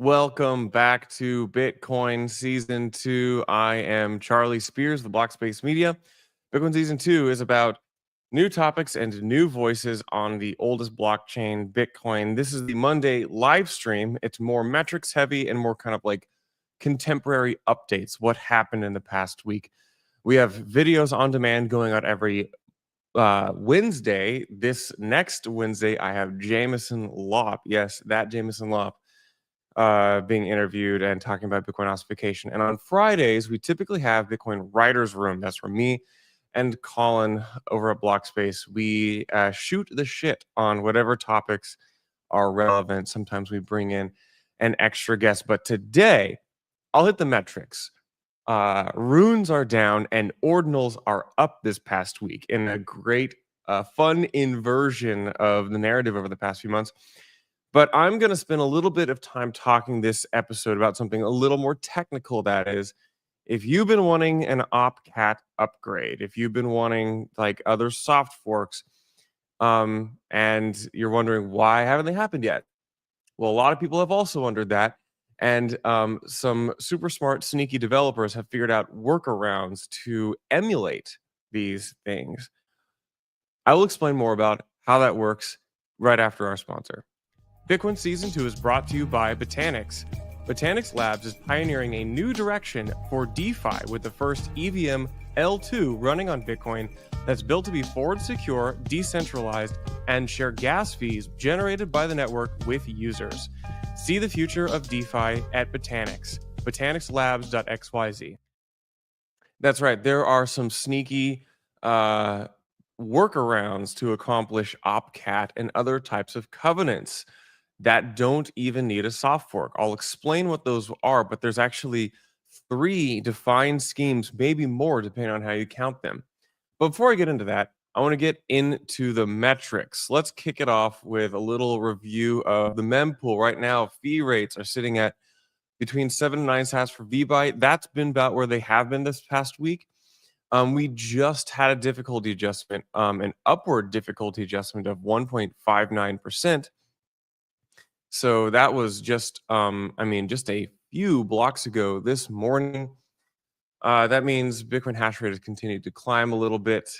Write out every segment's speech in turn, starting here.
Welcome back to Bitcoin Season 2. I am Charlie Spears of the Blockspace Media. Bitcoin Season 2 is about new topics and new voices on the oldest blockchain, Bitcoin. This is the Monday live stream. It's more metrics heavy and more kind of like contemporary updates, what happened in the past week. We have videos on demand going out every Wednesday. This next Wednesday, I have Jameson Lopp. Yes, that Jameson Lopp being interviewed and talking about Bitcoin ossification. And on Fridays, we typically have Bitcoin Writers Room. That's where me and Colin over at Blockspace, we shoot the shit on whatever topics are relevant. Sometimes we bring in an extra guest. But today, I'll hit the metrics. Runes are down and ordinals are up this past week in a great, fun inversion of the narrative over the past few months. But I'm going to spend a little bit of time talking this episode about something a little more technical. That is, if you've been wanting an OpCat upgrade, if you've been wanting like other soft forks, and you're wondering why haven't they happened yet? Well, a lot of people have also wondered that. And some super smart, sneaky developers have figured out workarounds to emulate these things. I will explain more about how that works right after our sponsor. Bitcoin Season 2 is brought to you by Botanix. Botanix Labs is pioneering a new direction for DeFi with the first EVM L2 running on Bitcoin that's built to be forward secure, decentralized, and share gas fees generated by the network with users. See the future of DeFi at Botanix, botanixlabs.xyz. That's right, there are some sneaky workarounds to accomplish OpCat and other types of covenants that don't even need a soft fork. I'll explain what those are, but there's actually 3 defined schemes, maybe more, depending on how you count them. But before I get into that, I want to get into the metrics. Let's kick it off with a little review of the mempool. Right now, fee rates are sitting at between 7 and 9 sats for VByte. That's been about where they have been this past week. We just had a difficulty adjustment, an upward difficulty adjustment of 1.59%. So that was just, just a few blocks ago this morning. That means Bitcoin hash rate has continued to climb a little bit.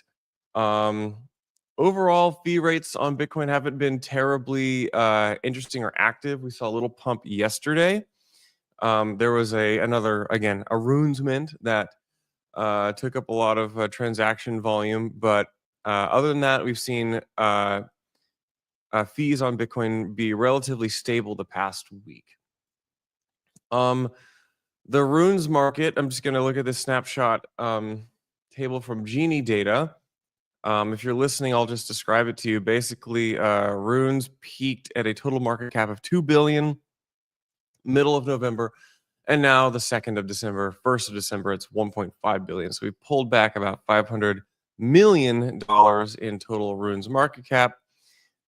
Overall, fee rates on Bitcoin haven't been terribly interesting or active. We saw a little pump yesterday. There was a runes mint that took up a lot of transaction volume, but other than that, we've seen fees on Bitcoin be relatively stable the past week. The runes market, I'm just going to look at this snapshot table from Genie data. If you're listening, I'll just describe it to you. Basically, runes peaked at a total market cap of 2 billion middle of November, and now the 2nd of December, 1st of December, it's 1.5 billion. So we pulled back about $500 million in total runes market cap.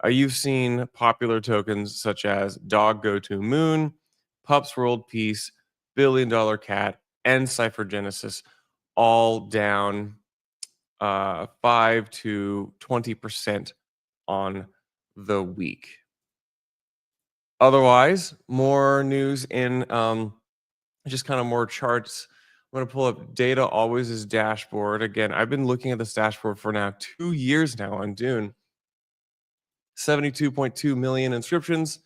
You've seen popular tokens such as Dog Go To Moon, Pups World Peace, $1 Billion Cat, and Cypher Genesis all down 5 to 20% on the week. Otherwise, more news in just kind of more charts. I'm going to pull up data always as dashboard. Again, I've been looking at this dashboard for now 2 years now on Dune. 72.2 million inscriptions,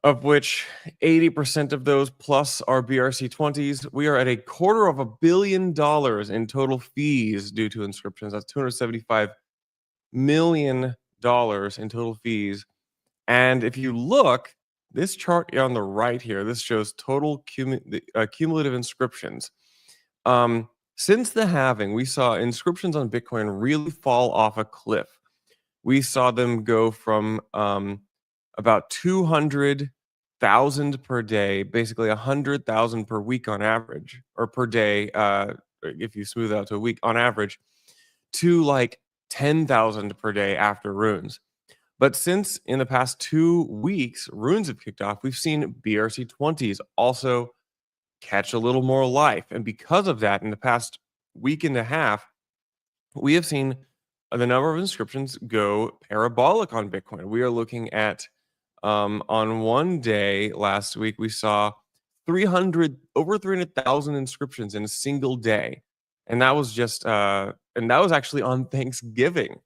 of which 80% of those plus are BRC20s. We are at $250 million in total fees due to inscriptions. That's $275 million in total fees. And if you look, this chart on the right here, this shows total cumulative inscriptions. Since the halving, we saw inscriptions on Bitcoin really fall off a cliff. We saw them go from about 200,000 per day, basically 100,000 per week on average, or per day, if you smooth out to a week on average, to like 10,000 per day after runes. But since in the past 2 weeks, runes have kicked off, we've seen BRC20s also catch a little more life. And because of that, in the past week and a half, we have seen the number of inscriptions go parabolic on Bitcoin. We are looking at On one day last week, we saw over 300,000 inscriptions in a single day, and that was actually on Thanksgiving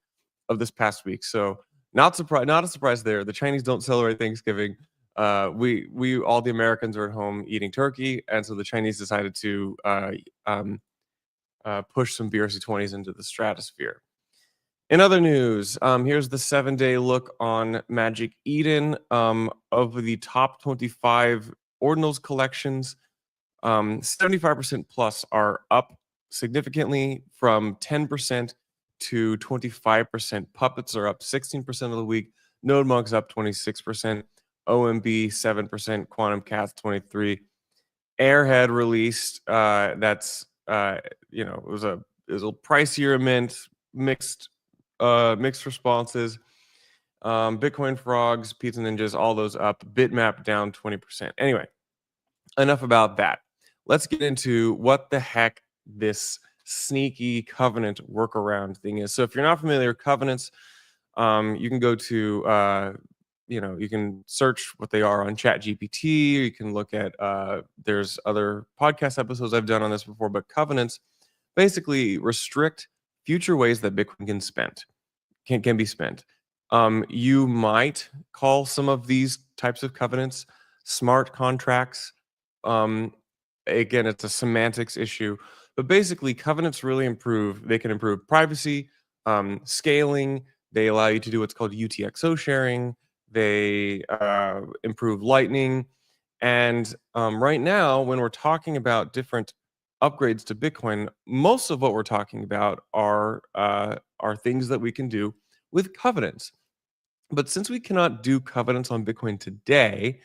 of this past week. So not a surprise there. The Chinese don't celebrate Thanksgiving. We all the Americans are at home eating turkey, and so the Chinese decided to push some BRC20s into the stratosphere. In other news, here's the 7-day look on Magic Eden. Of the top 25 ordinals collections, 75% plus are up significantly from 10% to 25%. Puppets are up 16% of the week. Node Mugs up 26%. OMB 7%. Quantum Cats 23%. Airhead released. It was a pricier mint, mixed responses. Bitcoin Frogs, Pizza Ninjas, all those up. Bitmap down 20%. Anyway, enough about that. Let's get into what the heck this sneaky covenant workaround thing is. So if you're not familiar with covenants, you can go to you can search what they are on ChatGPT. You can look at there's other podcast episodes I've done on this before, but covenants basically restrict future ways that Bitcoin can be spent. You might call some of these types of covenants smart contracts. Again, it's a semantics issue, but basically covenants really they can improve privacy, scaling. They allow you to do what's called UTXO sharing. They improve lightning. And right now, when we're talking about different upgrades to Bitcoin, most of what we're talking about are things that we can do with covenants. But since we cannot do covenants on Bitcoin today,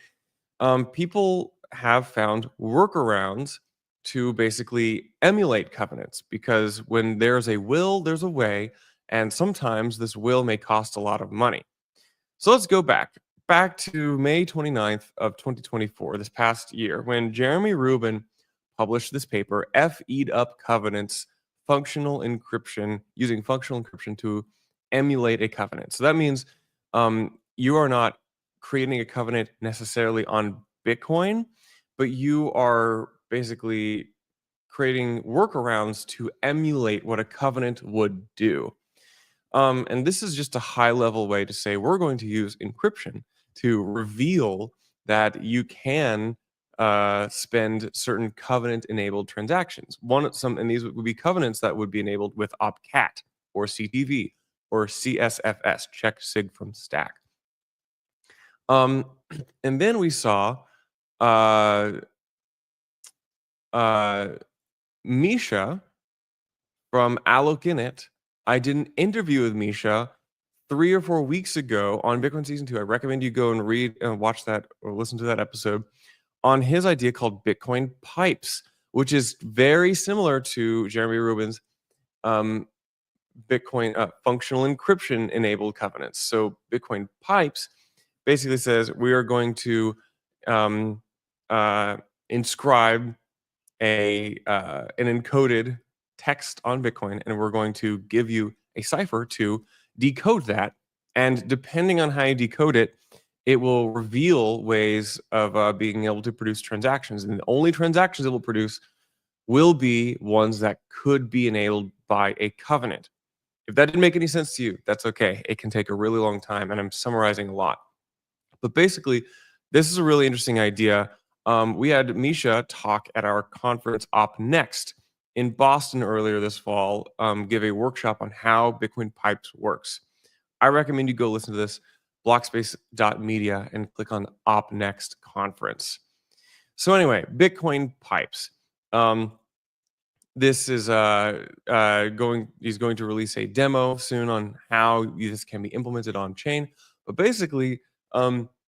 people have found workarounds to basically emulate covenants, because when there's a will, there's a way, and sometimes this will may cost a lot of money. So let's go back to May 29th of 2024, this past year, when Jeremy Rubin published this paper, FE'd up covenants, using functional encryption to emulate a covenant. So that means you are not creating a covenant necessarily on Bitcoin, but you are basically creating workarounds to emulate what a covenant would do. And this is just a high level way to say we're going to use encryption to reveal that you can spend certain covenant enabled transactions. And these would be covenants that would be enabled with opcat or CTV or CSFS, check sig from stack. And then we saw Misha from Allokinit. I did an interview with Misha 3 or 4 weeks ago on Bitcoin Season 2. I recommend you go and read and watch that or listen to that episode on his idea called Bitcoin Pipes, which is very similar to Jeremy Rubin's Bitcoin functional encryption enabled covenants. So Bitcoin Pipes basically says we are going to inscribe an encoded text on Bitcoin, and we're going to give you a cipher to decode that. And depending on how you decode it, it will reveal ways of being able to produce transactions. And the only transactions it will produce will be ones that could be enabled by a covenant. If that didn't make any sense to you, that's okay. It can take a really long time, and I'm summarizing a lot. But basically, this is a really interesting idea. We had Misha talk at our conference Op Next in Boston earlier this fall, give a workshop on how Bitcoin Pipes works. I recommend you go listen to this, blockspace.media, and click on Op Next conference. So anyway, Bitcoin Pipes. This is he's going to release a demo soon on how this can be implemented on chain. But basically,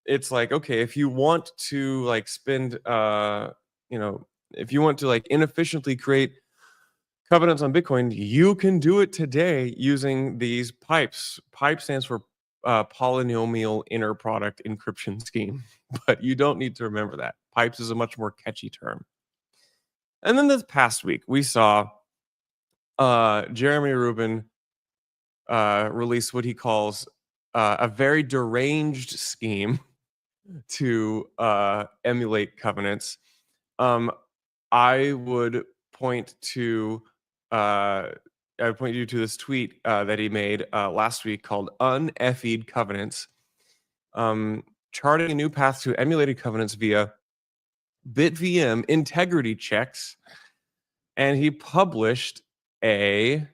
it's like, okay, if you want to like spend if you want to like inefficiently create covenants on Bitcoin, you can do it today using these pipes. Pipe stands for polynomial inner product encryption scheme, but you don't need to remember that. Pipes is a much more catchy term. And then this past week, we saw Jeremy Rubin release what he calls a very deranged scheme to emulate covenants. Um, I would point to uh, I would point you to this tweet that he made last week called "Uneffied Covenants," um, charting a new path to emulated covenants via BitVM integrity checks, and he published a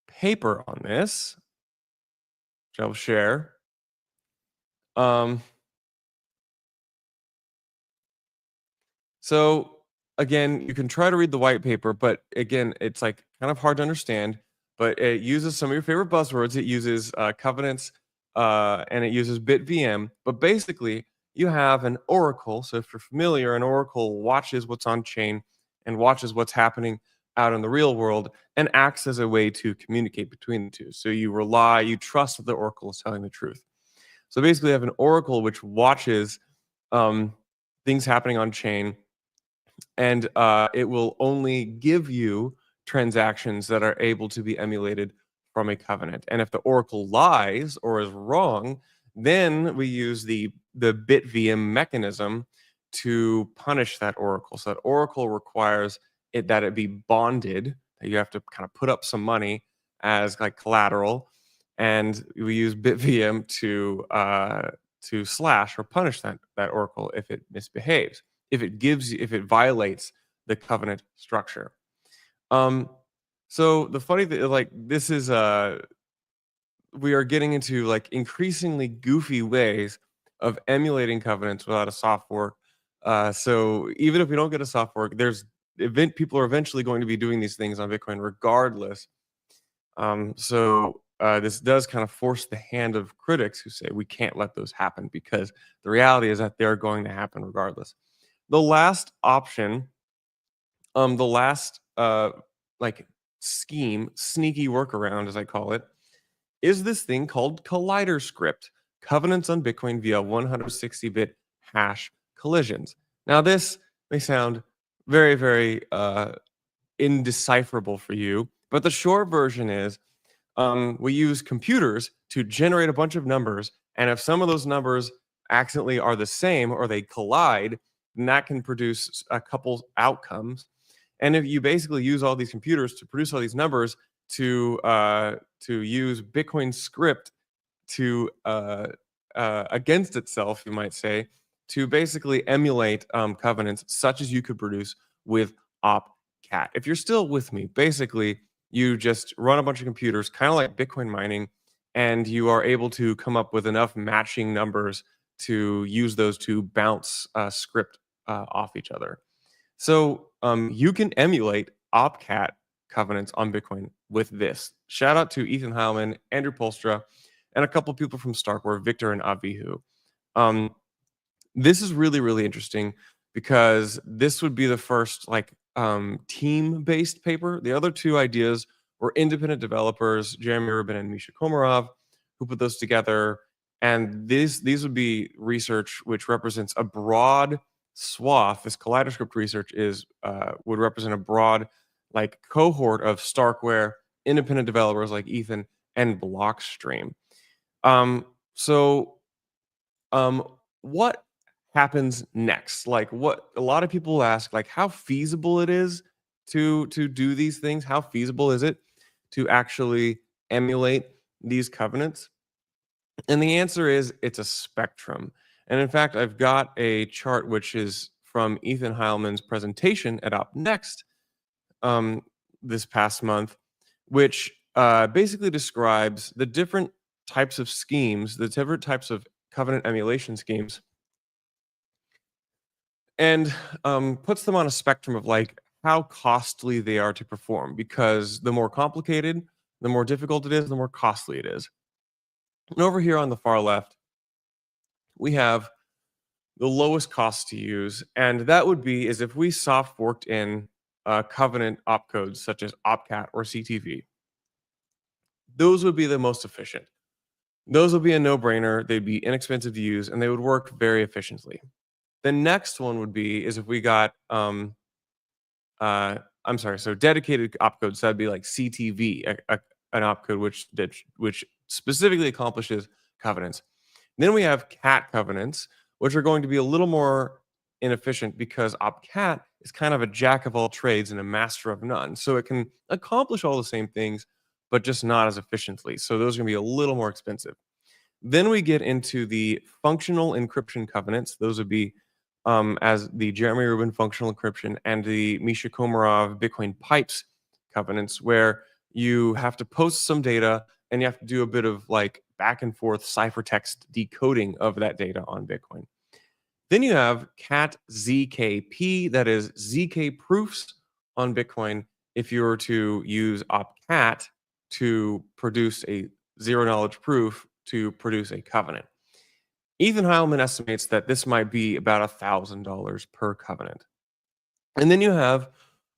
paper on this, which I'll share. Um, So again, you can try to read the white paper, but again, it's like kind of hard to understand. But it uses some of your favorite buzzwords. It uses covenants and it uses BitVM. But basically, you have an oracle. So if you're familiar, an oracle watches what's on chain and watches what's happening out in the real world and acts as a way to communicate between the two. So you trust that the oracle is telling the truth. So basically, you have an oracle which watches um, things happening on chain, and it will only give you transactions that are able to be emulated from a covenant. And if the oracle lies or is wrong, then we use the BitVM mechanism to punish that oracle. So that oracle requires that it be bonded, that you have to kind of put up some money as like collateral, and we use BitVM to slash or punish that oracle if it misbehaves, if it violates the covenant structure. Um, so the funny thing, like this is we are getting into like increasingly goofy ways of emulating covenants without a soft fork. So even if we don't get a soft fork, people are eventually going to be doing these things on Bitcoin regardless. This does kind of force the hand of critics who say we can't let those happen, because the reality is that they're going to happen regardless. The last option, the last like sneaky workaround, as I call it, is this thing called Collider script, covenants on Bitcoin via 160-bit hash collisions. Now, this may sound very, very indecipherable for you, but the short version is we use computers to generate a bunch of numbers, and if some of those numbers accidentally are the same or they collide, then that can produce a couple outcomes. And if you basically use all these computers to produce all these numbers to use Bitcoin script to against itself, you might say, to basically emulate covenants such as you could produce with OpCat. If you're still with me, basically you just run a bunch of computers, kind of like Bitcoin mining, and you are able to come up with enough matching numbers to use those to bounce script off each other. So you can emulate OpCat covenants on Bitcoin with this. Shout out to Ethan Heilman, Andrew Polstra, and a couple people from Starkware, Victor and Avihu. Um, this is really, really interesting because this would be the first like team-based paper. The other two ideas were independent developers, Jeremy Rubin and Misha Komarov, who put those together. And these would be research which represents a broad swath. This Kaleidoscope research would represent a broad like cohort of Starkware independent developers like Ethan and Blockstream. Um, so um, what happens next? Like, what a lot of people ask, like, how feasible it is to do these things? How feasible is it to actually emulate these covenants? And the answer is it's a spectrum. And in fact, I've got a chart which is from Ethan Heilman's presentation at Up Next this past month, which basically describes the different types of schemes, the different types of covenant emulation schemes, and puts them on a spectrum of like how costly they are to perform. Because the more complicated, the more difficult it is, the more costly it is. And over here on the far left, we have the lowest cost to use, and that would be is if we soft forked in covenant opcodes such as OpCat or CTV. Those would be the most efficient. Those would be a no-brainer. They'd be inexpensive to use, and they would work very efficiently. The next one would be is if we got I'm sorry, so dedicated opcodes. That'd be like CTV, an opcode which specifically accomplishes covenants. Then we have cat covenants, which are going to be a little more inefficient because Opcat is kind of a jack of all trades and a master of none. So it can accomplish all the same things, but just not as efficiently. So those are going to be a little more expensive. Then we get into the functional encryption covenants. Those would be as the Jeremy Rubin functional encryption and the Misha Komarov Bitcoin pipes covenants, where you have to post some data and you have to do a bit of like back and forth ciphertext decoding of that data on Bitcoin. Then you have CAT ZKP, that is ZK proofs on Bitcoin. If you were to use OpCat to produce a zero knowledge proof to produce a covenant. Ethan Heilman estimates that this might be about $1,000 per covenant. And then you have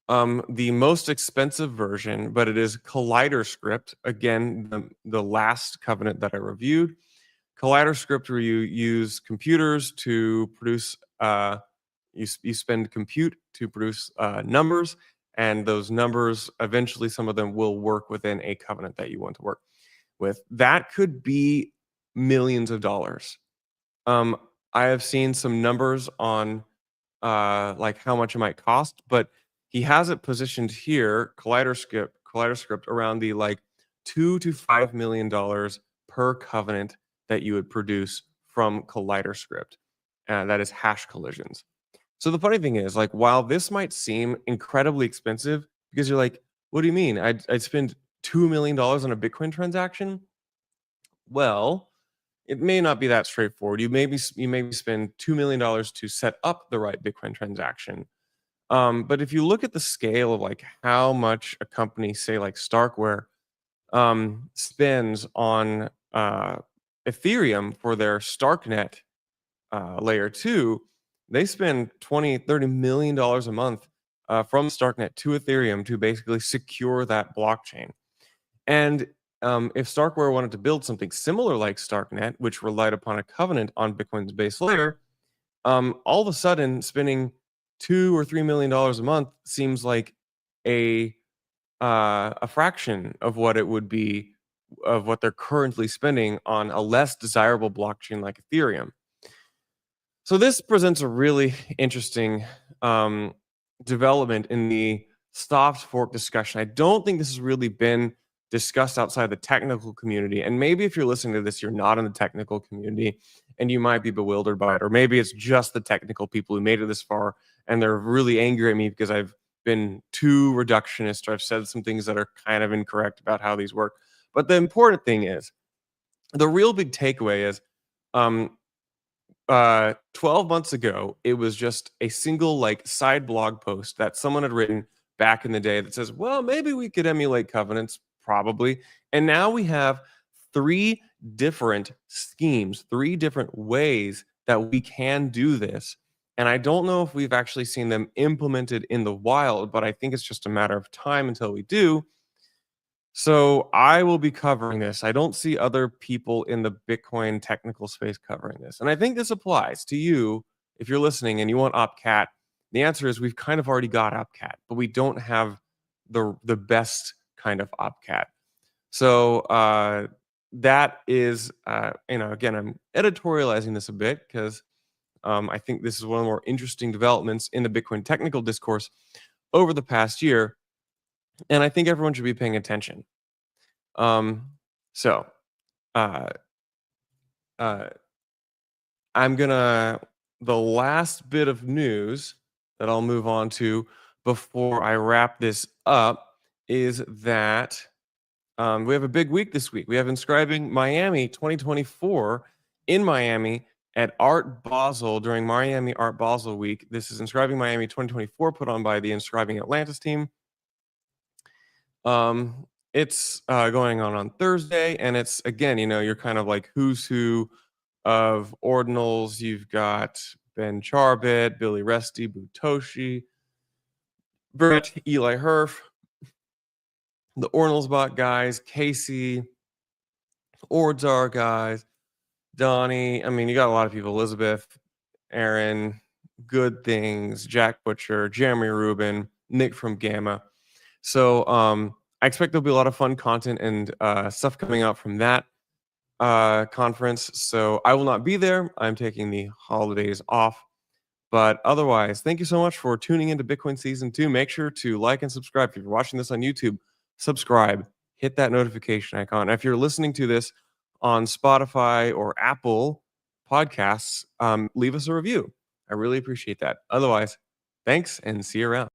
the most expensive version, but it is KalliderScript. Again, the last covenant that I reviewed. KalliderScript, where you use computers to produce, you spend compute to produce numbers, and those numbers, eventually some of them will work within a covenant that you want to work with. That could be millions of dollars. I have seen some numbers on like how much it might cost, but he has it positioned here, KalliderScript around the like $2 to $5 million per covenant that you would produce from KalliderScript. That is hash collisions. So the funny thing is, like, while this might seem incredibly expensive, because you're like, what do you mean? I'd spend $2 million on a Bitcoin transaction? Well, it may not be that straightforward. You maybe spend $2 million to set up the right Bitcoin transaction. But if you look at the scale of like how much a company, say like Starkware, spends on Ethereum for their Starknet layer 2, they spend $20-30 million a month from Starknet to Ethereum to basically secure that blockchain. And if Starkware wanted to build something similar like Starknet, which relied upon a covenant on Bitcoin's base layer, all of a sudden spending $2 or $3 million a month seems like a fraction of what it would be of what they're currently spending on a less desirable blockchain like Ethereum. So this presents a really interesting development in the soft fork discussion. I don't think this has really been discussed outside the technical community. And maybe if you're listening to this, you're not in the technical community and you might be bewildered by it. Or maybe it's just the technical people who made it this far and they're really angry at me because I've been too reductionist or I've said some things that are kind of incorrect about how these work. But the important thing is, the real big takeaway is 12 months ago, it was just a single like side blog post that someone had written back in the day that says, well, maybe we could emulate covenants, probably. And now we have 3 different schemes, 3 different ways that we can do this. And I don't know if we've actually seen them implemented in the wild, but I think it's just a matter of time until we do. So I will be covering this. I don't see other people in the Bitcoin technical space covering this. And I think this applies to you if you're listening and you want OpCat. The answer is we've kind of already got OpCat, but we don't have the best kind of OpCat. So that is, again, I'm editorializing this a bit because I think this is one of the more interesting developments in the Bitcoin technical discourse over the past year. And I think everyone should be paying attention. So I'm gonna, the last bit of news that I'll move on to before I wrap this up is that we have a big week this week. We have Inscribing Miami 2024 in Miami at Art Basel during Miami Art Basel Week. This is Inscribing Miami 2024 put on by the Inscribing Atlantis team. It's going on Thursday, and it's, again, you're kind of like who's who of ordinals. You've got Ben Charbit, Billy Resty, Butoshi, Brett, Eli Herf, the Ordinalsbot guys, Casey, Ordzar guys, Donnie. I mean, you got a lot of people. Elizabeth, Aaron, Good Things, Jack Butcher, Jeremy Rubin, Nick from Gamma. So I expect there'll be a lot of fun content and stuff coming out from that. conference, so I will not be there. I'm taking the holidays off. But otherwise, thank you so much for tuning into Bitcoin Season 2. Make sure to like and subscribe. If you're watching this on YouTube, subscribe, hit that notification icon. If you're listening to this on Spotify or Apple Podcasts, leave us a review. I really appreciate that. Otherwise, thanks and see you around.